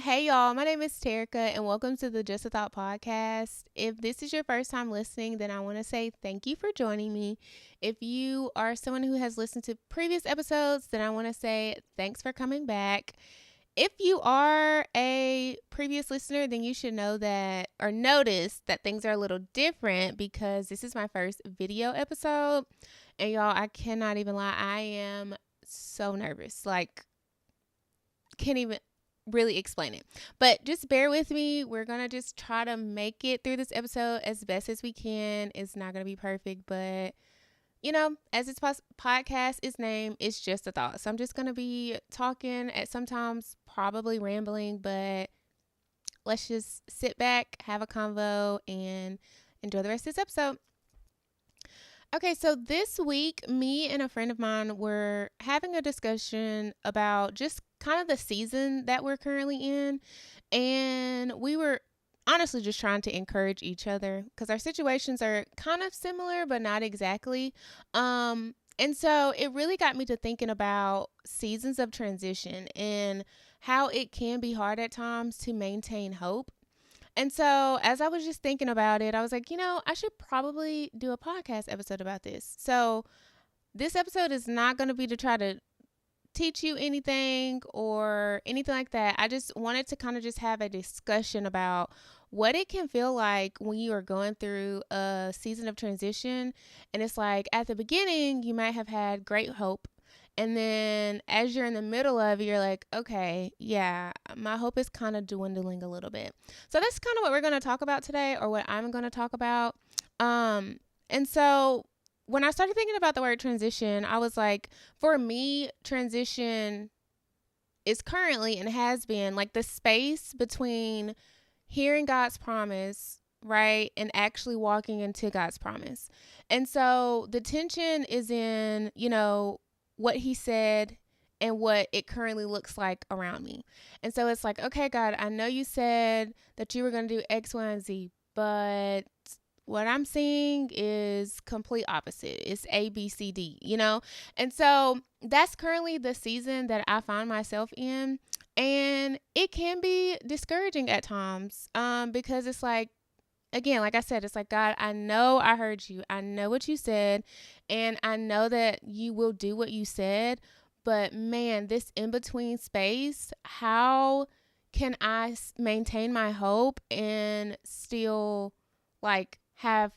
Hey y'all, my name is Terica and welcome to the Just a Thought podcast. If this is your first time listening, then I want to say thank you for joining me. If you are someone who has listened to previous episodes, then I want to say thanks for coming back. If you are a previous listener, then you should know that or notice that things are a little different because this is my first video episode. And y'all, I cannot even lie, I am so nervous. Like, can't even really explain it. But just bear with me. We're going to just try to make it through this episode as best as we can. It's not going to be perfect, but as this podcast is named, it's just a thought. So I'm just going to be talking at sometimes probably rambling, but let's just sit back, have a convo, and enjoy the rest of this episode. Okay, so this week, me and a friend of mine were having a discussion about just kind of the season that we're currently in. And we were honestly just trying to encourage each other because our situations are kind of similar, but not exactly. And so it really got me to thinking about seasons of transition and how it can be hard at times to maintain hope. And so, as I was just thinking about it, I was like, I should probably do a podcast episode about this. So, this episode is not going to be to try to teach you anything or anything like that. I just wanted to kind of just have a discussion about what it can feel like when you are going through a season of transition. And it's like at the beginning, you might have had great hope. And then as you're in the middle of it, you're like, okay, yeah, my hope is kind of dwindling a little bit. So that's kind of what we're going to talk about today, or what I'm going to talk about. And so when I started thinking about the word transition, I was like, for me, transition is currently and has been like the space between hearing God's promise, right, and actually walking into God's promise. And so the tension is in, what he said and what it currently looks like around me. And so it's like, okay, God, I know you said that you were going to do X, Y, and Z, but what I'm seeing is complete opposite. It's A, B, C, D. And so that's currently the season that I find myself in. And it can be discouraging at times because it's like, again, like I said, it's like, God, I know I heard you. I know what you said. And I know that you will do what you said. But man, this in between space, how can I maintain my hope and still like have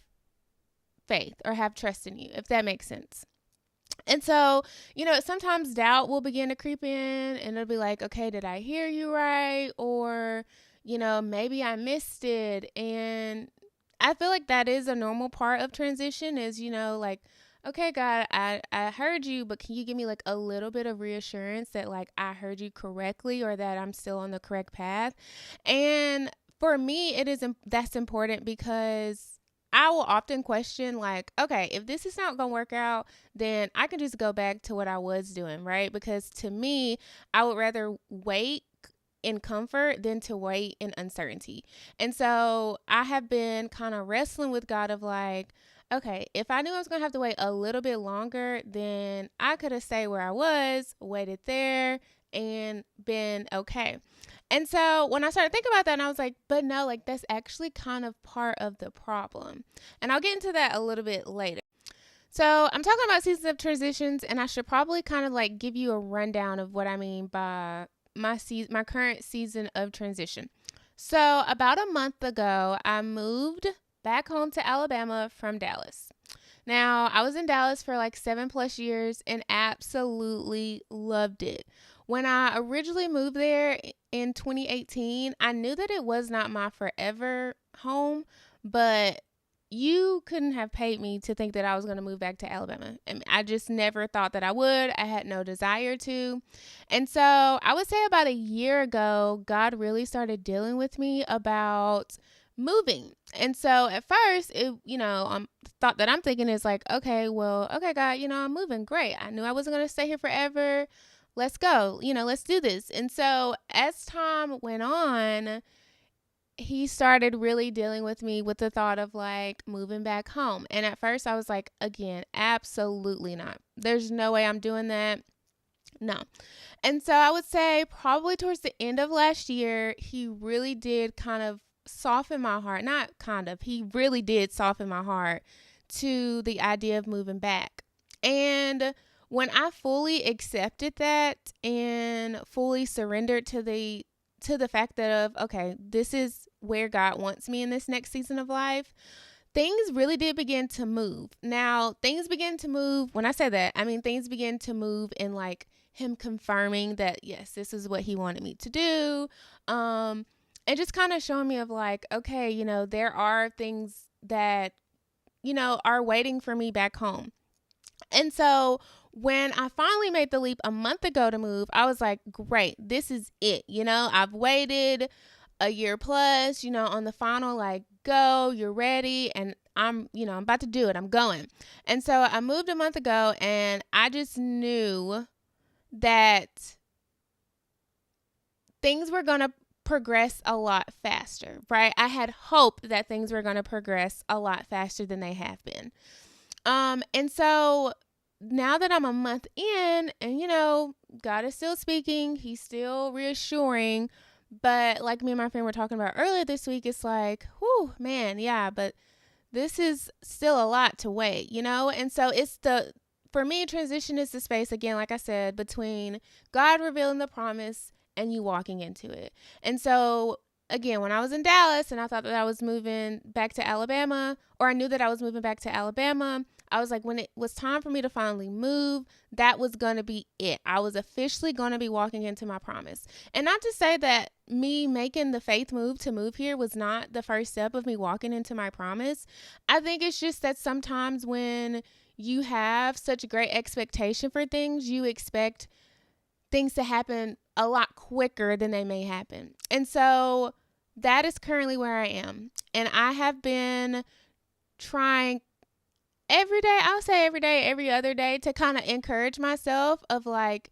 faith or have trust in you, if that makes sense? And so, sometimes doubt will begin to creep in and it'll be like, okay, did I hear you right? Or, maybe I missed it. And I feel like that is a normal part of transition is, like, okay, God, I heard you, but can you give me like a little bit of reassurance that like I heard you correctly or that I'm still on the correct path? And for me, that's important because I will often question like, okay, if this is not going to work out, then I can just go back to what I was doing, right? Because to me, I would rather wait in comfort than to wait in uncertainty. And so I have been kind of wrestling with God of like, okay, if I knew I was going to have to wait a little bit longer, then I could have stayed where I was, waited there, and been okay. And so when I started thinking about that, and I was like, but no, like that's actually kind of part of the problem. And I'll get into that a little bit later. So I'm talking about seasons of transitions, and I should probably kind of like give you a rundown of what I mean by my current season of transition. So about a month ago, I moved back home to Alabama from Dallas. Now, I was in Dallas for like 7+ years and absolutely loved it. When I originally moved there in 2018, I knew that it was not my forever home, but you couldn't have paid me to think that I was going to move back to Alabama. I mean, I just never thought that I would. I had no desire to. And so I would say about a year ago, God really started dealing with me about moving. And so at first, thought that I'm thinking is like, okay, well, okay, God, I'm moving. Great. I knew I wasn't going to stay here forever. Let's go. Let's do this. And so as time went on, he started really dealing with me with the thought of like moving back home. And at first I was like, again, absolutely not. There's no way I'm doing that. No. And so I would say probably towards the end of last year, he really did kind of soften my heart. Not kind of, he really did soften my heart to the idea of moving back. And when I fully accepted that and fully surrendered to the fact that of okay, this is where God wants me in this next season of life, things really did begin to move. Now, things begin to move. When I say that, I mean things begin to move in like him confirming that yes, this is what he wanted me to do. And just kind of showing me of like, okay, there are things that, are waiting for me back home. And so when I finally made the leap a month ago to move, I was like, great, this is it. I've waited a year plus, on the final, like, go, you're ready. And I'm about to do it. I'm going. And so I moved a month ago and I just knew that things were going to progress a lot faster, right? I had hoped that things were going to progress a lot faster than they have been. And so now that I'm a month in and, God is still speaking, he's still reassuring. But like me and my friend were talking about earlier this week, it's like, whew, man, yeah, but this is still a lot to wait, And so for me, transition is the space, again, like I said, between God revealing the promise and you walking into it. And so again, when I was in Dallas and I thought that I was moving back to Alabama, or I knew that I was moving back to Alabama, I was like, when it was time for me to finally move, that was going to be it. I was officially going to be walking into my promise. And not to say that me making the faith move to move here was not the first step of me walking into my promise. I think it's just that sometimes when you have such a great expectation for things, you expect things to happen a lot quicker than they may happen. And so that is currently where I am. And I have been trying every day, I'll say every day, every other day, to kind of encourage myself of like,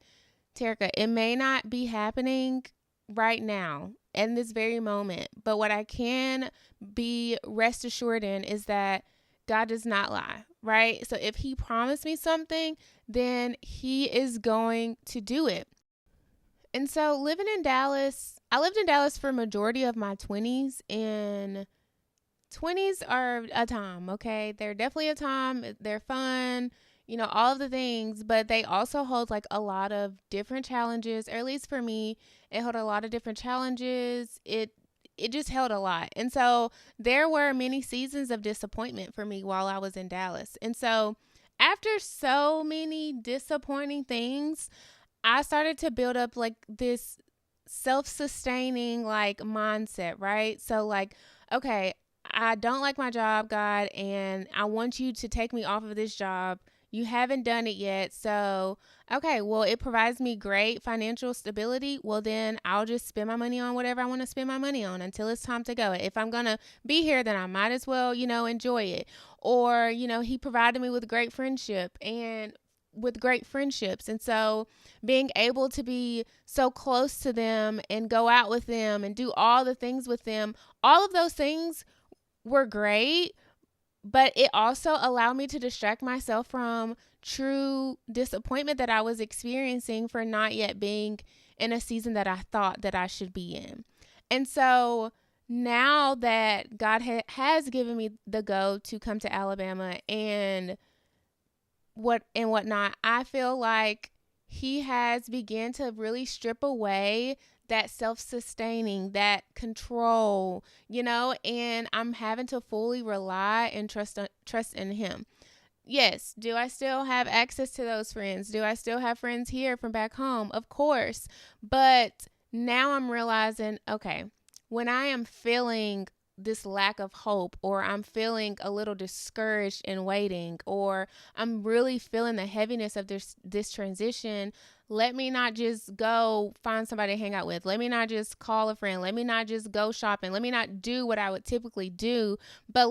Terica, it may not be happening right now in this very moment, but what I can be rest assured in is that God does not lie, right? So if he promised me something, then he is going to do it. And so living in Dallas, I lived in Dallas for a majority of my 20s, and 20s are a time, okay? They're definitely a time. They're fun, all of the things, but they also hold like a lot of different challenges, or at least for me, it held a lot of different challenges. It just held a lot. And so there were many seasons of disappointment for me while I was in Dallas. And so after so many disappointing things, I started to build up like this self-sustaining like mindset, right? So like, okay, I don't like my job, God, and I want you to take me off of this job. You haven't done it yet. So, okay, well, it provides me great financial stability. Well, then I'll just spend my money on whatever I want to spend my money on until it's time to go. If I'm going to be here, then I might as well, enjoy it. Or, he provided me with great friendship and with great friendships. And so being able to be so close to them and go out with them and do all the things with them, all of those things were great, but it also allowed me to distract myself from true disappointment that I was experiencing for not yet being in a season that I thought that I should be in. And so now that God has given me the go to come to Alabama and whatnot, I feel like he has begun to really strip away that self-sustaining, that control, and I'm having to fully rely and trust in him. Yes, do I still have access to those friends? Do I still have friends here from back home? Of course. But now I'm realizing, okay, when I am feeling this lack of hope, or I'm feeling a little discouraged and waiting, or I'm really feeling the heaviness of this transition, let me not just go find somebody to hang out with. Let me not just call a friend. Let me not just go shopping. Let me not do what I would typically do. But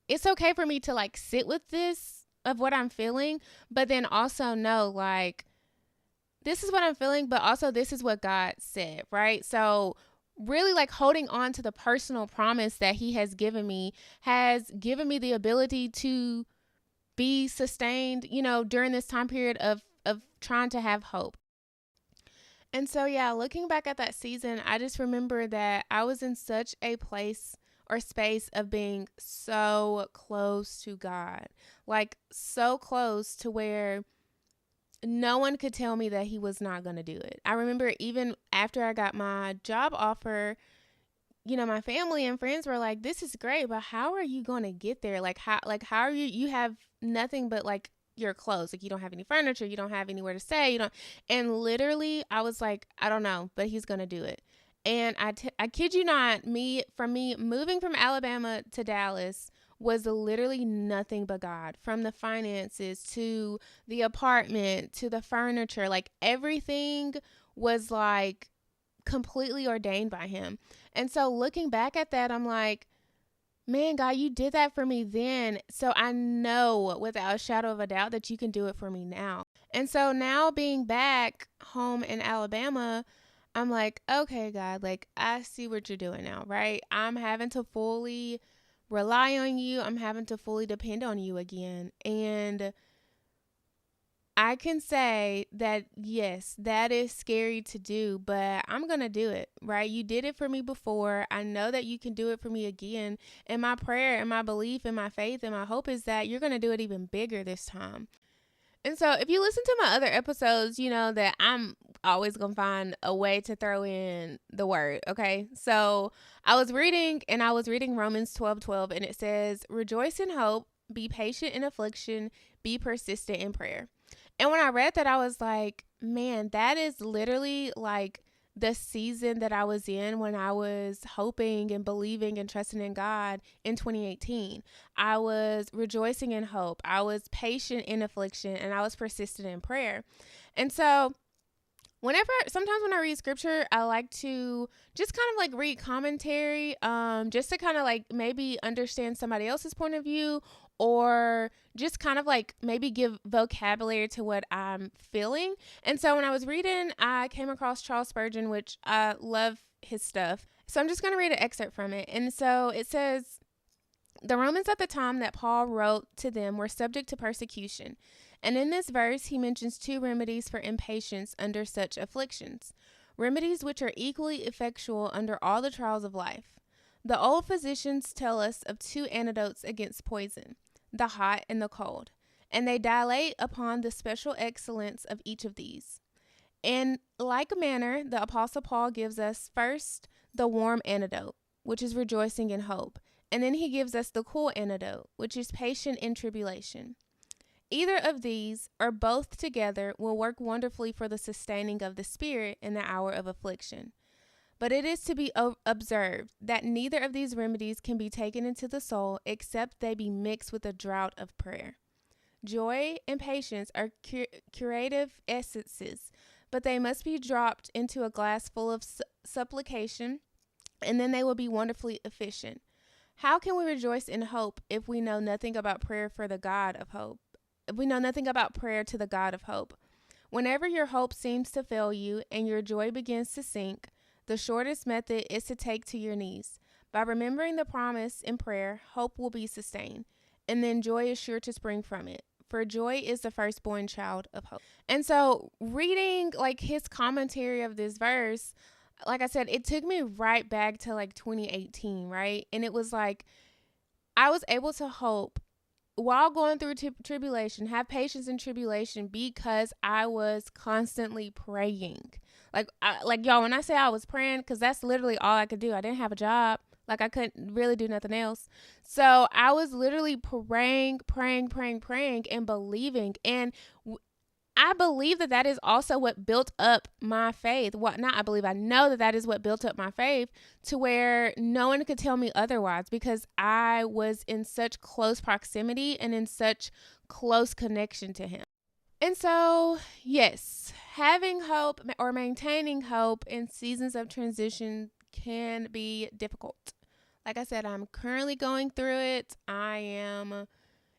it's okay for me to like sit with this of what I'm feeling, but then also know like, this is what I'm feeling, but also this is what God said, right? So really like holding on to the personal promise that he has given me the ability to be sustained, during this time period of trying to have hope. And so, yeah, looking back at that season, I just remember that I was in such a place or space of being so close to God, like so close to where no one could tell me that He was not going to do it. I remember even after I got my job offer, my family and friends were like, "This is great, but how are you going to get there? How are you have nothing but like your clothes. Like you don't have any furniture, you don't have anywhere to stay, you don't." And literally, I was like, "I don't know, but He's going to do it." And I kid you not, me moving from Alabama to Dallas was literally nothing but God. From the finances to the apartment to the furniture, like everything was like completely ordained by Him. And so looking back at that, I'm like, man, God, you did that for me then. So I know without a shadow of a doubt that you can do it for me now. And so now being back home in Alabama, I'm like, okay, God, like I see what you're doing now, right? I'm having to fully rely on you. I'm having to fully depend on you again. And I can say that, yes, that is scary to do, but I'm going to do it, right? You did it for me before. I know that you can do it for me again. And my prayer and my belief and my faith and my hope is that you're going to do it even bigger this time. And so if you listen to my other episodes, you know that I'm always going to find a way to throw in the word, okay? So I was reading Romans 12:12, and it says, "Rejoice in hope, be patient in affliction, be persistent in prayer." And when I read that, I was like, man, that is literally like the season that I was in when I was hoping and believing and trusting in God in 2018. I was rejoicing in hope. I was patient in affliction, and I was persistent in prayer. And so sometimes when I read scripture, I like to just kind of like read commentary, just to kind of like maybe understand somebody else's point of view, or just kind of like maybe give vocabulary to what I'm feeling. And so when I was reading, I came across Charles Spurgeon, which I love his stuff. So I'm just going to read an excerpt from it. And so it says, "The Romans at the time that Paul wrote to them were subject to persecution. And in this verse, he mentions two remedies for impatience under such afflictions, remedies which are equally effectual under all the trials of life. The old physicians tell us of two antidotes against poison, the hot and the cold, and they dilate upon the special excellence of each of these. In like manner, the Apostle Paul gives us first the warm antidote, which is rejoicing in hope, and then he gives us the cool antidote, which is patient in tribulation. Either of these, or both together, will work wonderfully for the sustaining of the spirit in the hour of affliction. But it is to be observed that neither of these remedies can be taken into the soul except they be mixed with a draught of prayer. Joy and patience are curative essences, but they must be dropped into a glass full of supplication, and then they will be wonderfully efficient. How can we rejoice in hope if we know nothing about prayer for the God of hope? If we know nothing about prayer to the God of hope. Whenever your hope seems to fail you and your joy begins to sink, the shortest method is to take to your knees. By remembering the promise in prayer, hope will be sustained, and then joy is sure to spring from it. For joy is the firstborn child of hope. And so, reading like his commentary of this verse, like I said, it took me right back to like 2018, right? And it was like I was able to hope while going through tribulation, have patience in tribulation because I was constantly praying. Like y'all, when I say I was praying, because that's literally all I could do. I didn't have a job. Like I couldn't really do nothing else. So I was literally praying, and believing. And I believe that that is also what built up my faith. I know that that is what built up my faith to where no one could tell me otherwise because I was in such close proximity and in such close connection to Him. And so, yes, having hope or maintaining hope in seasons of transition can be difficult. Like I said, I'm currently going through it.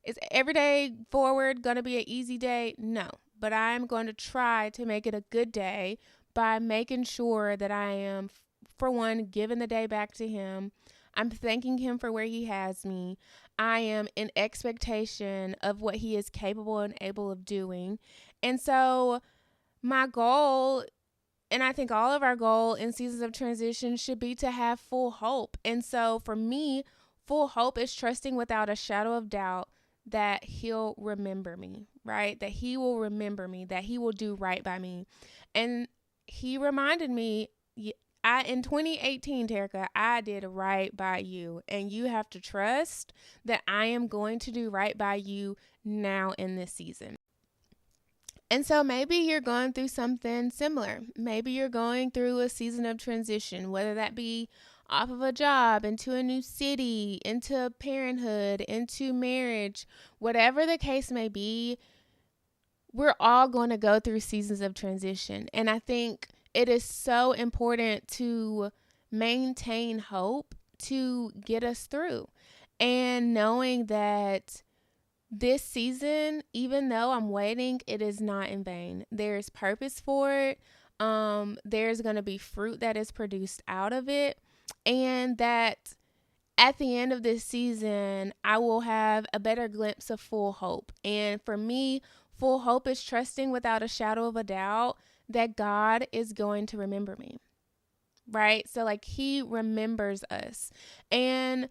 Is every day forward going to be an easy day? No, but I'm going to try to make it a good day by making sure that I am, for one, giving the day back to Him. I'm thanking Him for where He has me. I am in expectation of what He is capable and able of doing. And so my goal And I think all of our goal in seasons of transition should be to have full hope. And so for me, full hope is trusting without a shadow of doubt that he'll remember me, right? That he will remember me, that he will do right by me. And he reminded me, I in 2018, Terica, I did right by you, and you have to trust that I am going to do right by you now in this season. And so maybe you're going through something similar. Maybe you're going through a season of transition, whether that be off of a job, into a new city, into parenthood, into marriage, whatever the case may be. We're all going to go through seasons of transition. And I think it is so important to maintain hope to get us through. And knowing that this season, even though I'm waiting, it is not in vain. There's purpose for it. There's going to be fruit that is produced out of it. And that at the end of this season, I will have a better glimpse of full hope. And for me, full hope is trusting without a shadow of a doubt that God is going to remember me, right? So, like, he remembers us. And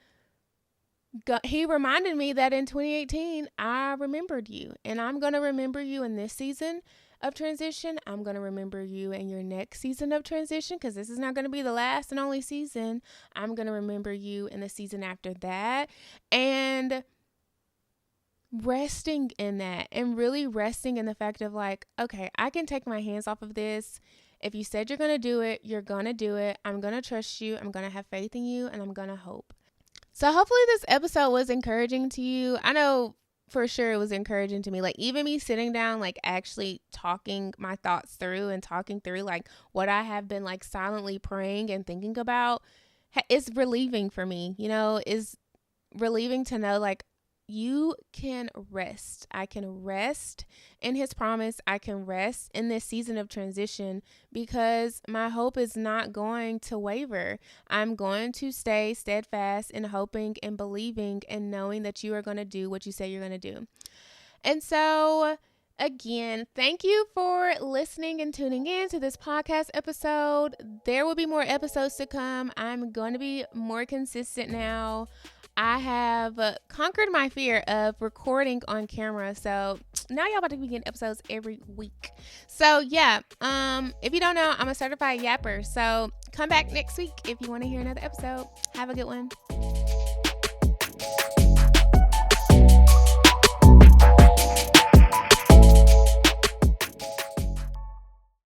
he reminded me that in 2018, I remembered you. And I'm going to remember you in this season of transition. I'm going to remember you in your next season of transition, because this is not going to be the last and only season. I'm going to remember you in the season after that. And resting in that, and really resting in the fact of like, okay, I can take my hands off of this. If you said you're going to do it, you're going to do it. I'm going to trust you. I'm going to have faith in you, and I'm going to hope. So hopefully this episode was encouraging to you. I know for sure it was encouraging to me. Like, even me sitting down, like actually talking my thoughts through and talking through like what I have been like silently praying and thinking about, is relieving for me, is relieving to know like, you can rest. I can rest in his promise. I can rest in this season of transition, because my hope is not going to waver. I'm going to stay steadfast in hoping and believing and knowing that you are going to do what you say you're going to do. And so, again, thank you for listening and tuning in to this podcast episode. There will be more episodes to come. I'm going to be more consistent now. I have conquered my fear of recording on camera. So now y'all about to be getting episodes every week. So yeah, if you don't know, I'm a certified yapper. So come back next week if you want to hear another episode. Have a good one.